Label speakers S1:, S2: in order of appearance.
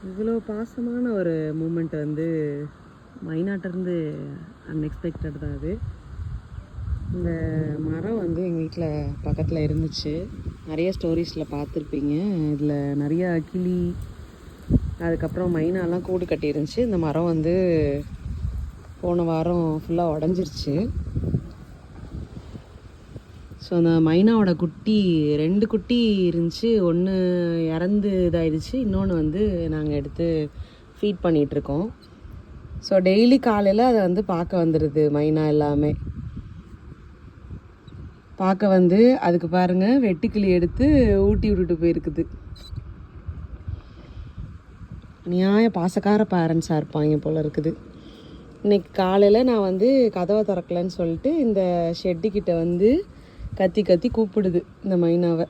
S1: இவ்வளோ பாசமான ஒரு மூமெண்ட் வந்து மைனாட்டிருந்து அன்எக்ஸ்பெக்டட் தான் அது. இந்த மரம் வந்து எங்கள் வீட்டில் பக்கத்தில் இருந்துச்சு. நிறைய ஸ்டோரிஸில் பார்த்துருப்பீங்க. இதில் நிறையா கிளி, அதுக்கப்புறம் மைனாலாம் கூடு கட்டி இருந்துச்சு. இந்த மரம் வந்து போன வாரம் ஃபுல்லாக உடஞ்சிருச்சு. ஸோ அந்த மைனாவோட குட்டி 2 குட்டி இருந்துச்சு. ஒன்று இறந்து இதாகிடுச்சு, இன்னொன்று வந்து நாங்கள் எடுத்து ஃபீட் பண்ணிகிட்ருக்கோம். ஸோ டெய்லி காலையில் அதை வந்து பார்க்க வந்துடுது மைனா எல்லாமே. பார்க்க வந்து அதுக்கு பாருங்கள் வெட்டுக்கிளி எடுத்து ஊட்டி விட்டுட்டு போயிருக்குது. நியாய பாசக்கார பேரண்ட்ஸாக இருப்பாங்க போல் இருக்குது. இன்றைக்கி காலையில் நான் வந்து கதவை திறக்கலன்னு சொல்லிட்டு இந்த ஷெட்டுக்கிட்ட வந்து கத்தி கத்தி கூப்பிடுது இந்த மைனாவை.